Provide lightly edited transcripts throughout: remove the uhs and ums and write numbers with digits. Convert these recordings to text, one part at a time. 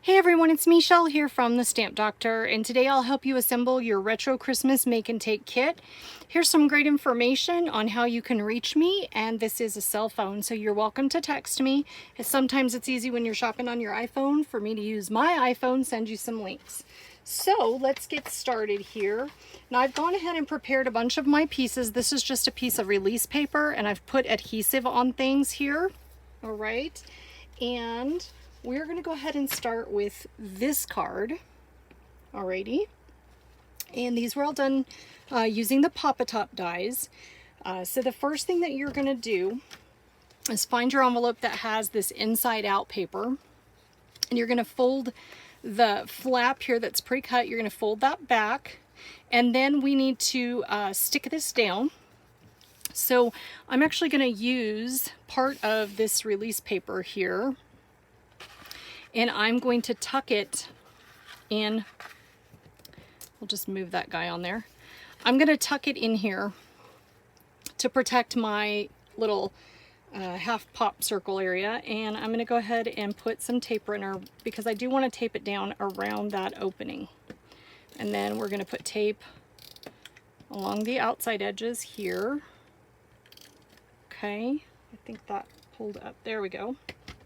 Hey everyone, it's Michelle here from the Stamp Doctor, and today I'll help you assemble your retro Christmas make and take kit. Here's some great information on how you can reach me, and this is a cell phone, so you're welcome to text me. Sometimes it's easy when you're shopping on your iPhone for me to use my iPhone, send you some links. So let's get started here. Now I've gone ahead and prepared a bunch of my pieces. This is just a piece of release paper, and I've put adhesive on things here. All right, and we're going to go ahead and start with this card. Alrighty, and these were all done using the Pop-A-Top dies. So the first thing that you're going to do is find your envelope that has this inside out paper, and you're going to fold the flap here that's pre-cut. You're going to fold that back, and then we need to stick this down. So I'm actually going to use part of this release paper here, and I'm going to tuck it in. We'll just move that guy on there. I'm going to tuck it in here to protect my little half pop circle area, and I'm going to go ahead and put some tape runner because I do want to tape it down around that opening. And then we're going to put tape along the outside edges here. Okay, I think that pulled up. There we go.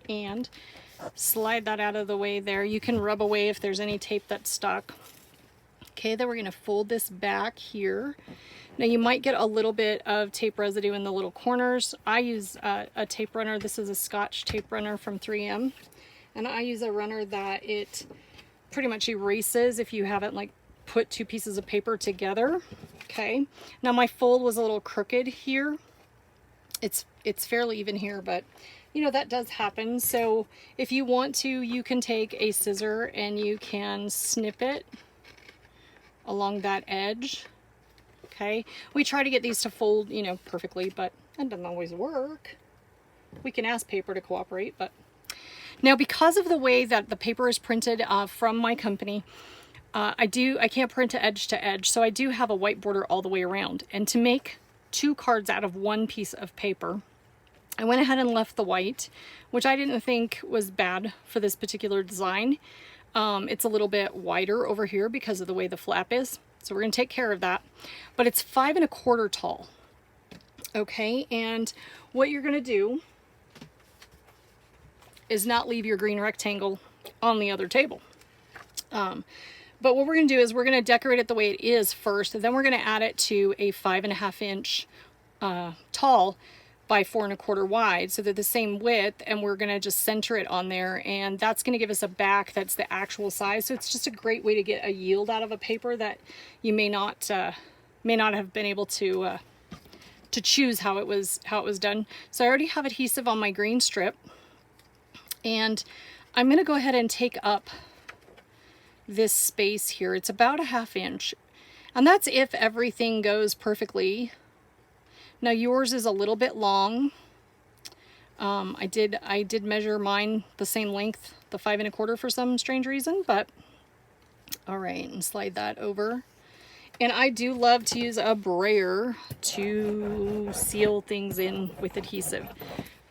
And slide that out of the way there. You can rub away if there's any tape that's stuck. Okay, then we're going to fold this back here. Now you might get a little bit of tape residue in the little corners. I use a tape runner. This is a Scotch tape runner from 3M, and I use a runner that it pretty much erases if you haven't like put two pieces of paper together. Okay, now my fold was a little crooked here. It's fairly even here, but you know, that does happen. So if you want to, you can take a scissor and you can snip it along that edge. Okay, we try to get these to fold, you know, perfectly, but that doesn't always work. We can ask paper to cooperate, but now because of the way that the paper is printed from my company, I can't print edge to edge, so I do have a white border all the way around. And to make two cards out of one piece of paper, I went ahead and left the white, which I didn't think was bad for this particular design. It's a little bit wider over here because of the way the flap is. So we're going to take care of that. But it's 5 1/4 tall. Okay, and what you're going to do is not leave your green rectangle on the other table. But what we're going to do is we're going to decorate it the way it is first, and then we're going to add it to a 5 1/2 inch tall by 4 1/4 wide, so they're the same width, and we're going to just center it on there, and that's going to give us a back that's the actual size. So it's just a great way to get a yield out of a paper that you may not have been able to choose how it was done. So I already have adhesive on my green strip, and I'm going to go ahead and take up this space here. It's about a 1/2 inch, and that's if everything goes perfectly. Now yours is a little bit long. I did measure mine the same length, the 5 1/4 for some strange reason, but all right, and slide that over. And I do love to use a brayer to seal things in with adhesive.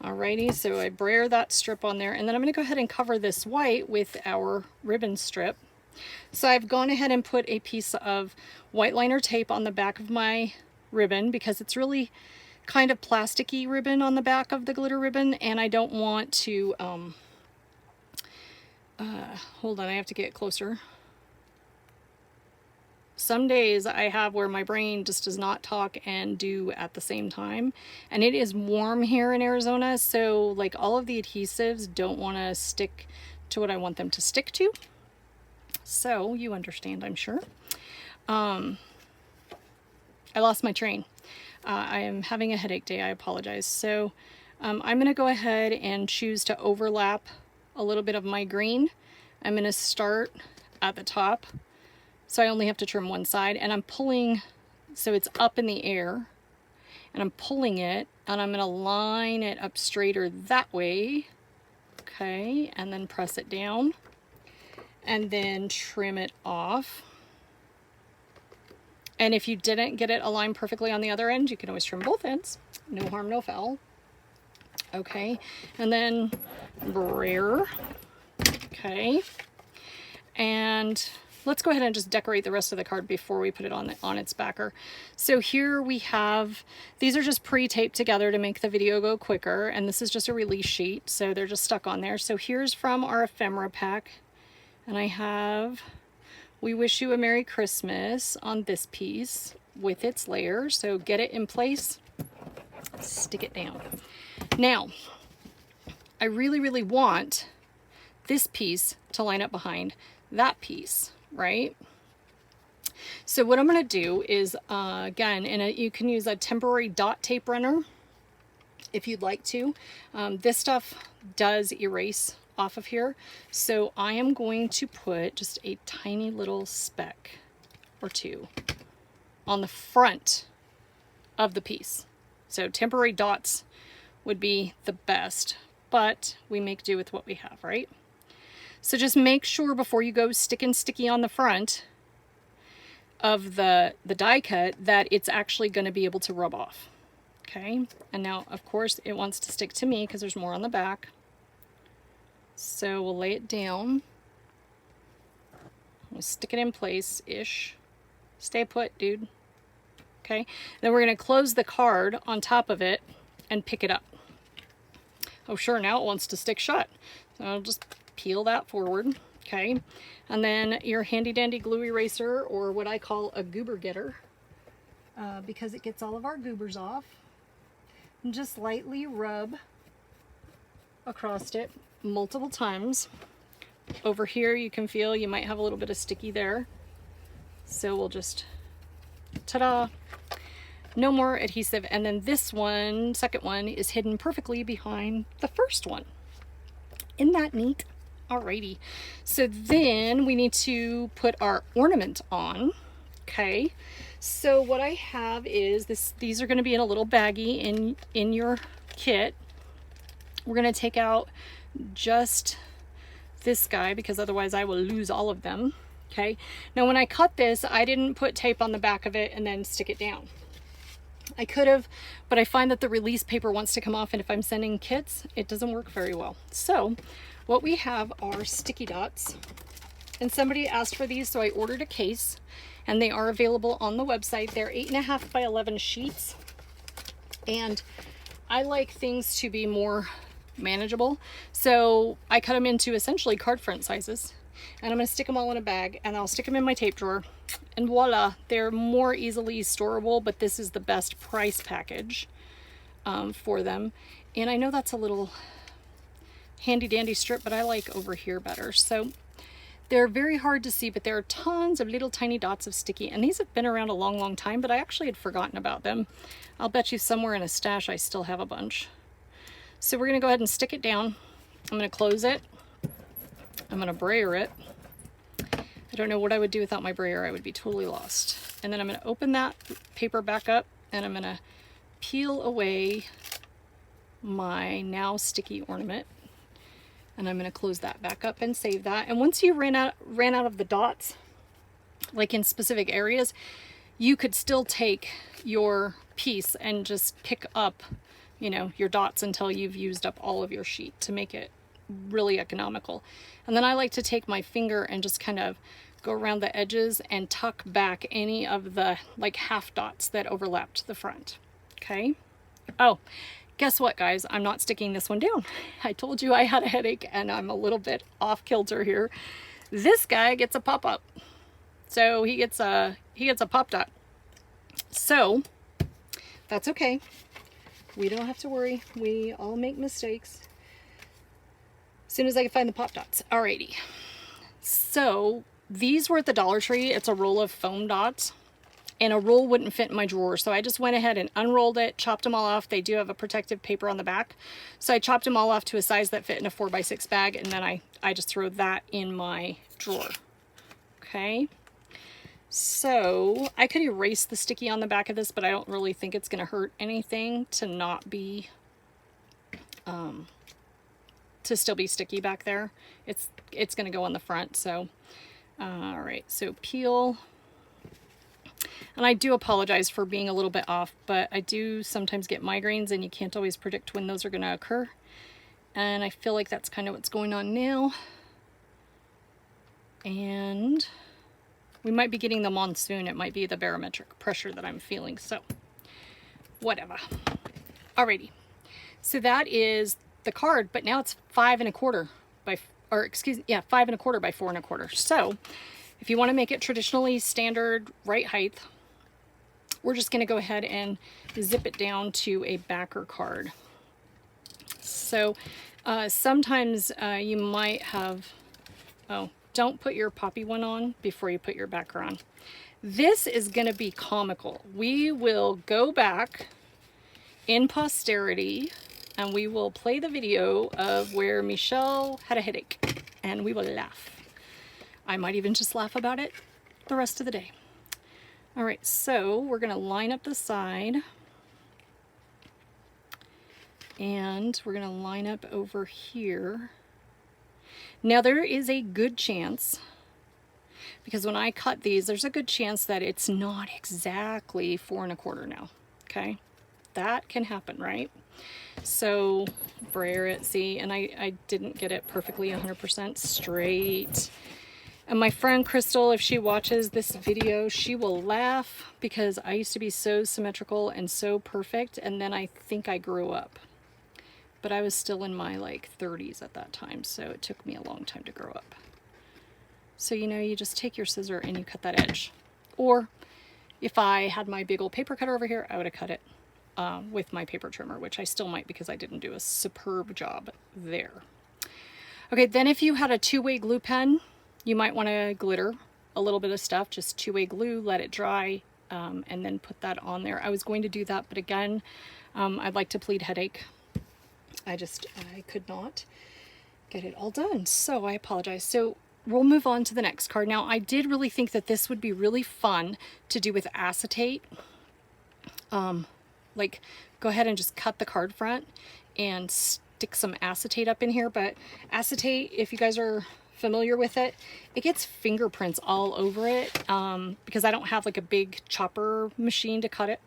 Alrighty, so I brayer that strip on there, and then I'm going to go ahead and cover this white with our ribbon strip. So I've gone ahead and put a piece of white liner tape on the back of my ribbon because it's really kind of plasticky ribbon on the back of the glitter ribbon, and I don't want to hold on, I have to get closer. Some days I have where my brain just does not talk and do at the same time, and it is warm here in Arizona, so like all of the adhesives don't want to stick to what I want them to stick to. So you understand, I'm sure. I lost my train. I am having a headache day, I apologize. So I'm going to go ahead and choose to overlap a little bit of my green. I'm going to start at the top, so I only have to trim one side, and I'm pulling, so it's up in the air, and I'm pulling it, and I'm going to line it up straighter that way. Okay, and then press it down, and then trim it off. And if you didn't get it aligned perfectly on the other end, you can always trim both ends. No harm, no foul. Okay, and then brayer. Okay, And let's go ahead and just decorate the rest of the card before we put it on its backer. So here we have, these are just pre-taped together to make the video go quicker, and this is just a release sheet, so they're just stuck on there. So here's from our ephemera pack, and I have "We Wish You a Merry Christmas" on this piece with its layer. So get it in place, stick it down. Now, I really, really want this piece to line up behind that piece, right? So what I'm going to do is, again, you can use a temporary dot tape runner if you'd like to. This stuff does erase off of here. So I am going to put just a tiny little speck or two on the front of the piece. So temporary dots would be the best, but we make do with what we have, right? So just make sure before you go sticking sticky on the front of the die cut that it's actually going to be able to rub off. Okay, and now of course it wants to stick to me because there's more on the back. So we'll lay it down. We'll stick it in place-ish. Stay put, dude. Okay, then we're going to close the card on top of it and pick it up. Oh sure, now it wants to stick shut. So I'll just peel that forward, okay? And then your handy dandy glue eraser, or what I call a goober getter, because it gets all of our goobers off. And just lightly rub across it multiple times. Over here you can feel you might have a little bit of sticky there. So we'll just, ta-da! No more adhesive. And then this one, second one, is hidden perfectly behind the first one. Isn't that neat? Alrighty, so then we need to put our ornament on. Okay, so what I have is this. These are going to be in a little baggie in your kit. We're going to take out just this guy because otherwise I will lose all of them. Okay, now when I cut this, I didn't put tape on the back of it and then stick it down. I could have, but I find that the release paper wants to come off, and if I'm sending kits, it doesn't work very well. So what we have are sticky dots, and somebody asked for these, so I ordered a case, and they are available on the website. They're 8.5 by 11 sheets, and I like things to be more manageable, so I cut them into essentially card front sizes, and I'm going to stick them all in a bag, and I'll stick them in my tape drawer, and voila, they're more easily storable, but this is the best price package for them. And I know that's a little handy dandy strip, but I like over here better. So they're very hard to see, but there are tons of little tiny dots of sticky, and these have been around a long time, but I actually had forgotten about them. I'll bet you somewhere in a stash I still have a bunch. So we're going to go ahead and stick it down. I'm going to close it. I'm going to brayer it. I don't know what I would do without my brayer. I would be totally lost. And then I'm going to open that paper back up, and I'm going to peel away my now sticky ornament. And I'm going to close that back up and save that. And once you ran out of the dots, like in specific areas, you could still take your piece and just pick up, you know, your dots until you've used up all of your sheet to make it really economical. And then I like to take my finger and just kind of go around the edges and tuck back any of the like half dots that overlapped the front. Okay. Oh, guess what, guys? I'm not sticking this one down. I told you I had a headache and I'm a little bit off kilter here. This guy gets a pop-up. So he gets a pop dot. So that's okay. We don't have to worry. We all make mistakes. As soon as I can find the pop dots. Alrighty. So these were at the Dollar Tree. It's a roll of foam dots, and a roll wouldn't fit in my drawer. So I just went ahead and unrolled it, chopped them all off. They do have a protective paper on the back. So I chopped them all off to a size that fit in a 4x6 bag, and then I just throw that in my drawer. Okay. So I could erase the sticky on the back of this, but I don't really think it's going to hurt anything to not be, to still be sticky back there. It's going to go on the front. So, all right, so peel. And I do apologize for being a little bit off, but I do sometimes get migraines and you can't always predict when those are going to occur. And I feel like that's kind of what's going on now. And we might be getting the monsoon. It might be the barometric pressure that I'm feeling, so whatever. Alrighty, so that is the card, but now it's 5 1/4 by, or excuse me, yeah, 5 1/4 by 4 1/4. So if you want to make it traditionally standard right height, we're just going to go ahead and zip it down to a backer card. So sometimes you might have, oh, don't put your poppy one on before you put your backer on. This is going to be comical. We will go back in posterity and we will play the video of where Michelle had a headache and we will laugh. I might even just laugh about it the rest of the day. All right, so we're going to line up the side and we're going to line up over here. Now there is a good chance, because when I cut these, there's a good chance that it's not exactly 4 1/4 now, okay? That can happen, right? So brayer it, see, and I didn't get it perfectly 100% straight. And my friend Crystal, if she watches this video, she will laugh because I used to be so symmetrical and so perfect, and then I think I grew up. But I was still in my like 30s at that time, so it took me a long time to grow up. So, you know, you just take your scissor and you cut that edge. Or if I had my big old paper cutter over here, I would have cut it with my paper trimmer, which I still might because I didn't do a superb job there. Okay, then if you had a two-way glue pen, you might want to glitter a little bit of stuff, just two-way glue, let it dry, and then put that on there. I was going to do that, but again, I'd like to plead headache. I could not get it all done, so I apologize. So we'll move on to the next card. Now, I did really think that this would be really fun to do with acetate. Like, go ahead and just cut the card front and stick some acetate up in here. But acetate, if you guys are familiar with it, it gets fingerprints all over it because I don't have like a big chopper machine to cut it.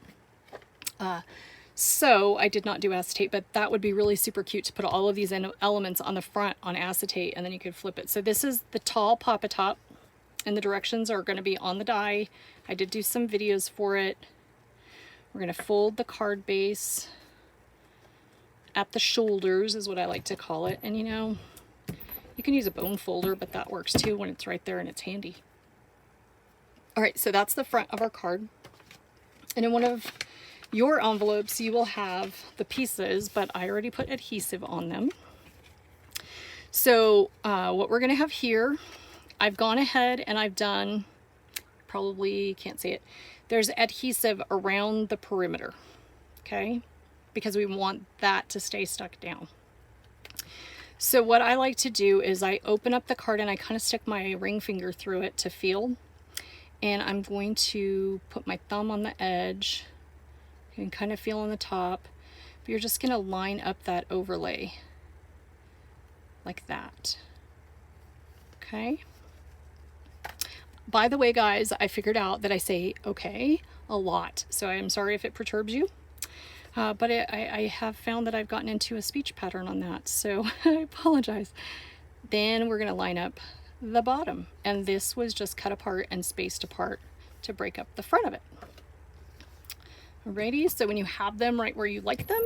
So I did not do acetate, but that would be really super cute to put all of these elements on the front on acetate, and then you could flip it. So this is the tall Papa Top, and the directions are going to be on the die. I did do some videos for it. We're going to fold the card base at the shoulders is what I like to call it. And you know, you can use a bone folder, but that works too when it's right there and it's handy. All right, so that's the front of our card. And in one of your envelopes, you will have the pieces, but I already put adhesive on them. So what we're going to have here, I've gone ahead and I've done, probably can't see it, there's adhesive around the perimeter, okay? Because we want that to stay stuck down. So what I like to do is I open up the card and I kind of stick my ring finger through it to feel. And I'm going to put my thumb on the edge and kind of feel on the top. But you're just going to line up that overlay like that. Okay. By the way, guys, I figured out that I say okay a lot. So I'm sorry if it perturbs you. But I have found that I've gotten into a speech pattern on that, so I apologize. Then we're going to line up the bottom, and this was just cut apart and spaced apart to break up the front of it. Alrighty, so when you have them right where you like them,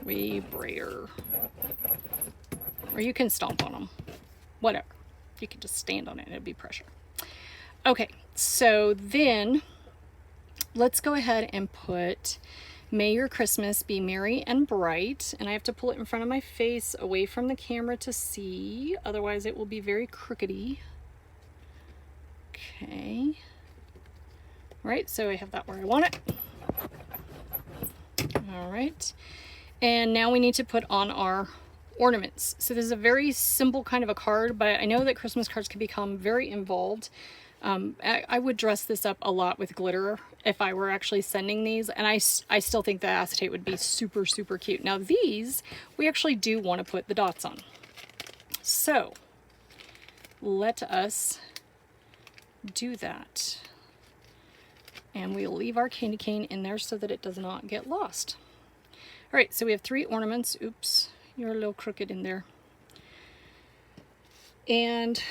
we brayer, or you can stomp on them, whatever. You can just stand on it and it'll be pressure. Okay, so then let's go ahead and put May Your Christmas Be Merry and Bright. And I have to pull it in front of my face away from the camera to see. Otherwise it will be very crookedy. Okay. All right, so I have that where I want it. All right. And now we need to put on our ornaments. So this is a very simple kind of a card, but I know that Christmas cards can become very involved. I would dress this up a lot with glitter if I were actually sending these, and I still think the acetate would be super, super cute. Now these, we actually do want to put the dots on. So let us do that. And we'll leave our candy cane in there so that it does not get lost. All right, so we have 3 ornaments. Oops, you're a little crooked in there. And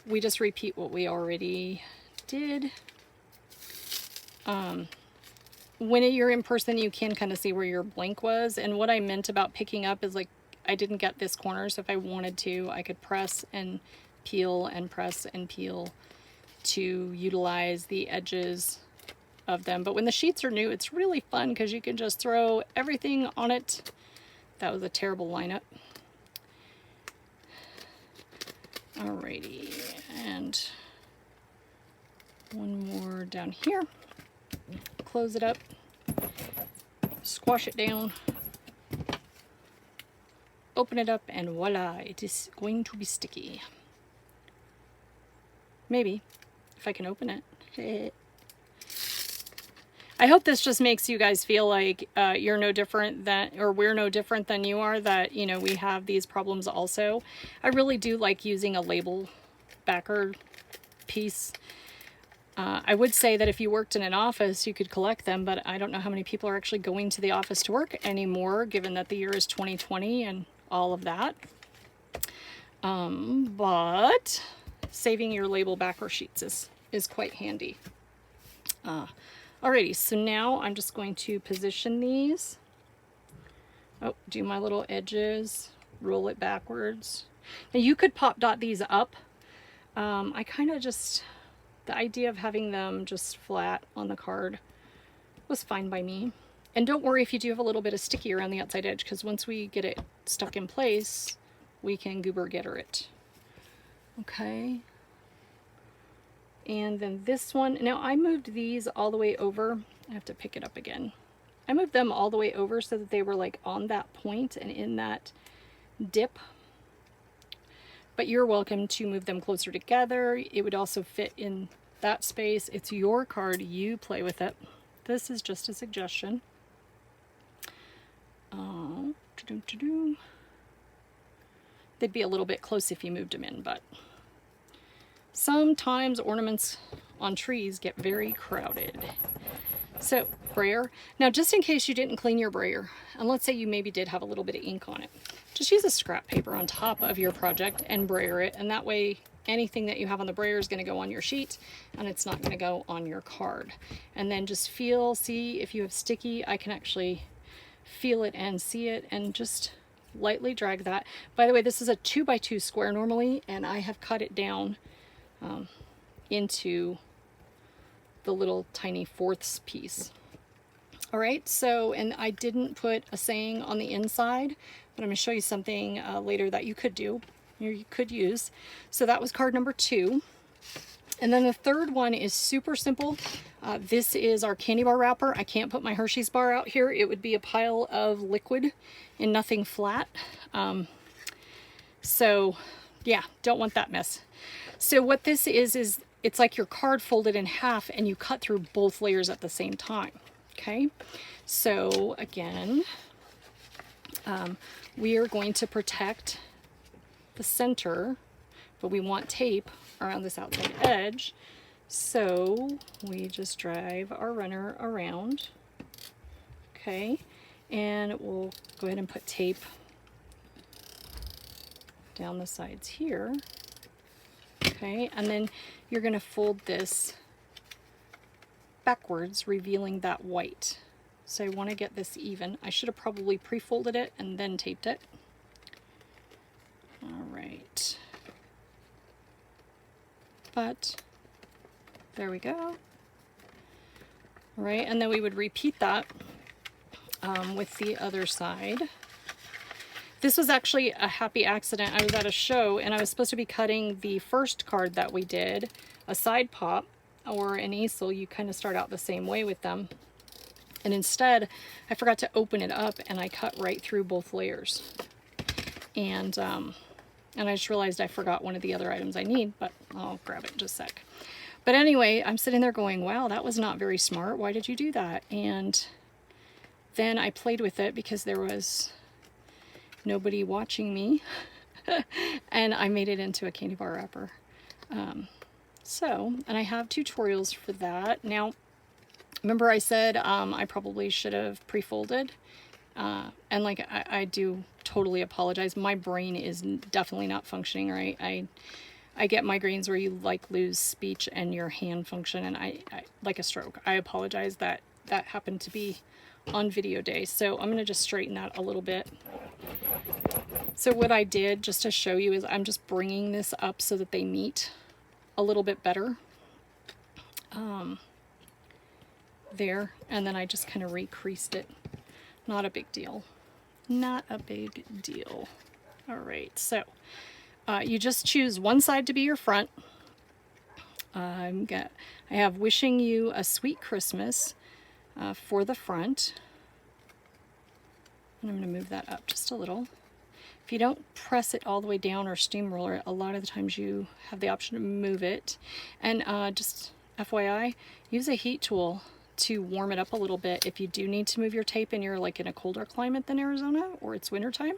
we just repeat what we already did. When you're in person, you can kind of see where your blank was. And what I meant about picking up is like, I didn't get this corner. So if I wanted to, I could press and peel and press and peel to utilize the edges of them. But when the sheets are new, it's really fun because you can just throw everything on it. That was a terrible lineup. Alrighty, and one more down here. Close it up, squash it down, open it up, and voila, it is going to be sticky. Maybe, if I can open it. I hope this just makes you guys feel like you're no different than, or we're no different than you are, that, you know, we have these problems also. I really do like using a label backer piece. I would say that if you worked in an office, you could collect them, but I don't know how many people are actually going to the office to work anymore, given that the year is 2020 and all of that. But saving your label backer sheets is quite handy. Alrighty, so now I'm just going to position these. Oh, do my little edges, roll it backwards. Now you could pop dot these up. I kind of just, the idea of having them just flat on the card was fine by me. And don't worry if you do have a little bit of sticky around the outside edge, because once we get it stuck in place, we can goober getter it. Okay. And then this one, now I moved these all the way over. I have to pick it up again. I moved them all the way over so that they were like on that point and in that dip. But you're welcome to move them closer together. It would also fit in that space. It's your card, you play with it. This is just a suggestion. They'd be a little bit close if you moved them in, but sometimes ornaments on trees get very crowded. So, brayer. Now, just in case you didn't clean your brayer, and let's say you maybe did have a little bit of ink on it, just use a scrap paper on top of your project and brayer it, and that way anything that you have on the brayer is going to go on your sheet, and it's not going to go on your card. And then just feel, see if you have sticky. I can actually feel it and see it, and just lightly drag that. By the way, this is a 2x2 square normally, and I have cut it down into the little tiny fourths piece. All right, so, and I didn't put a saying on the inside, but I'm going to show you something later that you could do, or you could use. So that was card number 2. And then the third one is super simple. This is our candy bar wrapper. I can't put my Hershey's bar out here. It would be a pile of liquid and nothing flat. So yeah, don't want that mess. So what this is it's like your card folded in half and you cut through both layers at the same time. Okay, so again, we are going to protect the center, but we want tape around this outside edge. So we just drive our runner around. Okay, and we'll go ahead and put tape down the sides here. Okay, and then you're going to fold this backwards, revealing that white. So I want to get this even. I should have probably pre-folded it and then taped it. All right. But there we go. All right, and then we would repeat that with the other side. This was actually a happy accident. I was at a show and I was supposed to be cutting the first card that we did, a side pop or an easel. You kind of start out the same way with them. And instead, I forgot to open it up and I cut right through both layers. And I just realized I forgot one of the other items I need, but I'll grab it in just a sec. But anyway, I'm sitting there going, wow, that was not very smart. Why did you do that? And then I played with it because there was nobody watching me. And I made it into a candy bar wrapper. And I have tutorials for that. Now, remember I said I probably should have pre-folded. And like, I do totally apologize. My brain is definitely not functioning right. I get migraines where you like lose speech and your hand function, and I like a stroke. I apologize that that happened to be on video day. So I'm going to just straighten that a little bit. So what I did just to show you is I'm just bringing this up so that they meet a little bit better. There, and then I just kind of recreased it. Not a big deal. Not a big deal. All right, so you just choose one side to be your front. I have wishing you a sweet Christmas for the front. And I'm going to move that up just a little. If you don't press it all the way down or steamroller it, a lot of the times you have the option to move it. And just FYI, use a heat tool to warm it up a little bit if you do need to move your tape and you're like in a colder climate than Arizona or it's wintertime,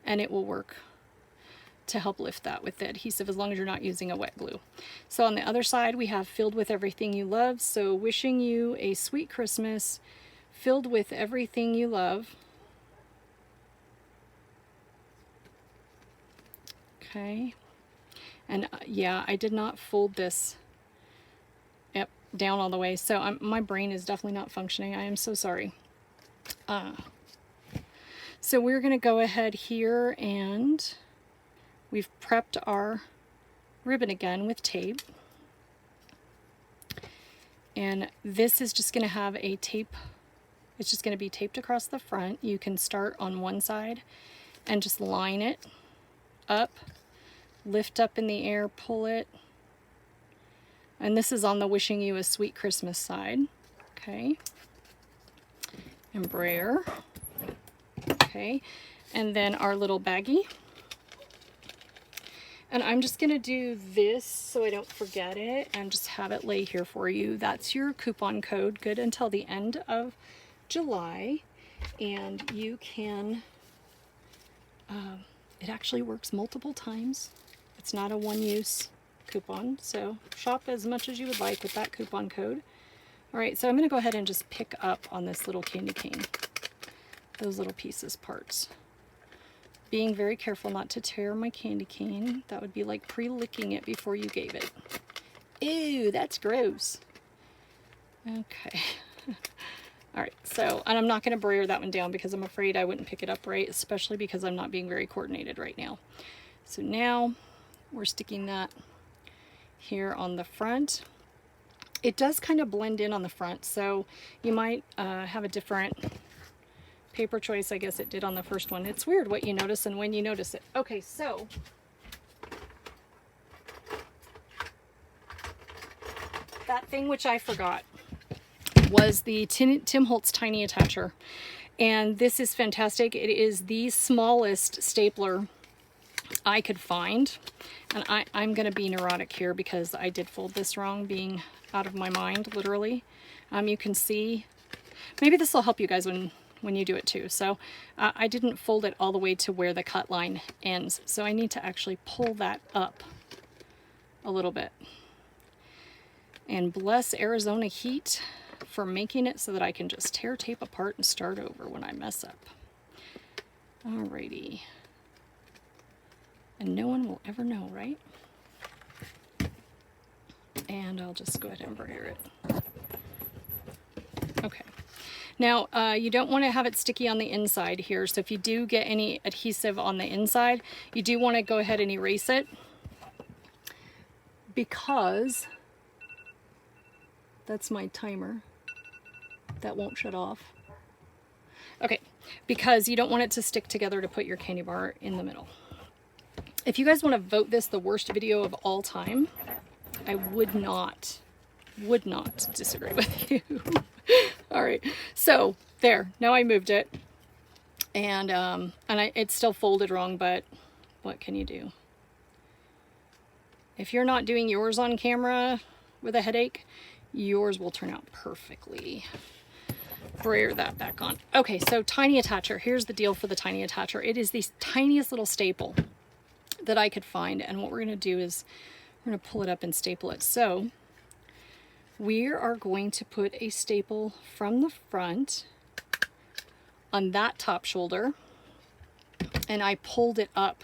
and it will work to help lift that with the adhesive as long as you're not using a wet glue. So on the other side we have filled with everything you love. So wishing you a sweet Christmas filled with everything you love. Okay, and yeah, I did not fold this down all the way, so my brain is definitely not functioning. I am so sorry. So we're going to go ahead here, and we've prepped our ribbon again with tape, and this is just going to have a tape. It's just going to be taped across the front. You can start on one side and just line it up, lift up in the air, pull it. And this is on the wishing you a sweet Christmas side. Okay. And brayer. Okay. And then our little baggie. And I'm just going to do this so I don't forget it and just have it lay here for you. That's your coupon code, good until the end of July. And you can, it actually works multiple times. It's not a one-use coupon, so shop as much as you would like with that coupon code. All right, so I'm going to go ahead and just pick up on this little candy cane, those little pieces, parts. Being very careful not to tear my candy cane. That would be like pre-licking it before you gave it. Ew, that's gross. Okay. All right, so, and I'm not going to brayer that one down because I'm afraid I wouldn't pick it up right, especially because I'm not being very coordinated right now. So now we're sticking that here on the front. It does kind of blend in on the front, so you might have a different paper choice. I guess it did on the first one. It's weird what you notice and when you notice it. Okay, so that thing which I forgot was the Tim Holtz Tiny Attacher, and this is fantastic. It is the smallest stapler I could find, and I'm going to be neurotic here because I did fold this wrong, being out of my mind, literally. You can see, maybe this will help you guys when you do it too. So I didn't fold it all the way to where the cut line ends, so I need to actually pull that up a little bit. And bless Arizona heat for making it so that I can just tear tape apart and start over when I mess up. Alrighty. And no one will ever know, right? And I'll just go ahead and brayer it. Okay. Now, you don't want to have it sticky on the inside here, so if you do get any adhesive on the inside, you do want to go ahead and erase it, because that's my timer. That won't shut off. Okay, because you don't want it to stick together to put your candy bar in the middle. If you guys want to vote this the worst video of all time, I would not disagree with you. All right, so there, now I moved it, and it's still folded wrong, but what can you do? If you're not doing yours on camera with a headache, yours will turn out perfectly. Brayer that back on. Okay, so tiny attacher. Here's the deal for the tiny attacher. It is the tiniest little staple that I could find, and what we're going to do is we're going to pull it up and staple it. So we are going to put a staple from the front on that top shoulder, and I pulled it up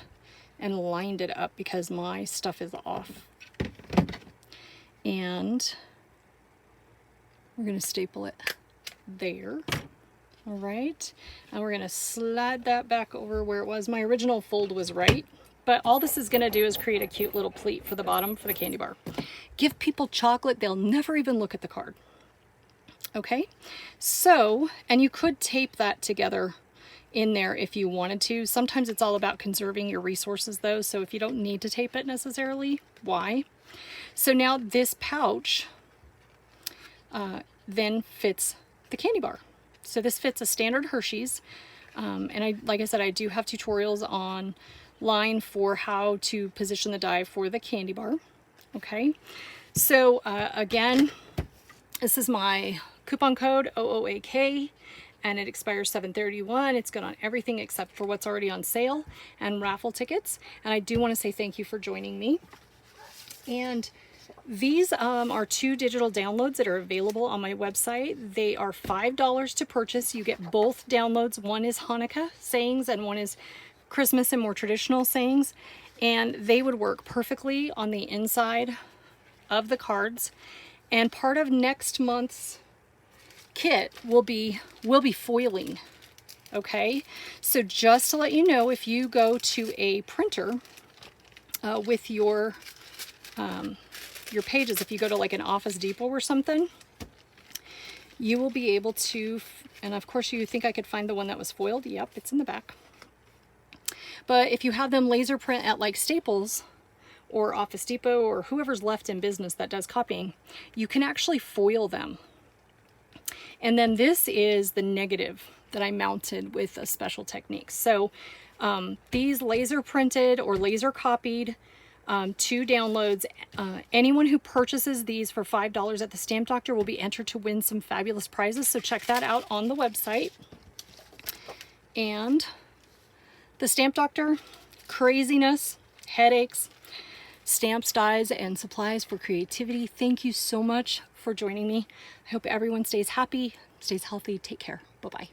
and lined it up because my stuff is off. And we're going to staple it there. All right, and we're going to slide that back over where it was. My original fold was right, but all this is going to do is create a cute little pleat for the bottom for the candy bar. Give people chocolate, they'll never even look at the card. Okay, so, and you could tape that together in there if you wanted to. Sometimes it's all about conserving your resources though, so if you don't need to tape it necessarily, why? So now this pouch then fits the candy bar. So this fits a standard Hershey's, and like I said, I do have tutorials online for how to position the die for the candy bar. Okay, so again, this is my coupon code OOAK, and it expires 7/31. It's good on everything except for what's already on sale and raffle tickets. And I do want to say thank you for joining me. And these are 2 digital downloads that are available on my website. They are $5 to purchase. You get both downloads. One is Hanukkah sayings and one is Christmas and more traditional sayings. And they would work perfectly on the inside of the cards. And part of next month's kit will be foiling. Okay, so just to let you know, if you go to a printer with your pages, if you go to like an Office Depot or something, you will be able to, and of course you think I could find the one that was foiled. Yep, it's in the back. But if you have them laser print at like Staples or Office Depot or whoever's left in business that does copying, you can actually foil them. And then this is the negative that I mounted with a special technique. So these laser printed or laser copied 2 downloads, anyone who purchases these for $5 at the Stamp Doctor will be entered to win some fabulous prizes. So check that out on the website. And the Stamp Doctor, craziness, headaches, stamps, dies, and supplies for creativity. Thank you so much for joining me. I hope everyone stays happy, stays healthy. Take care. Bye-bye.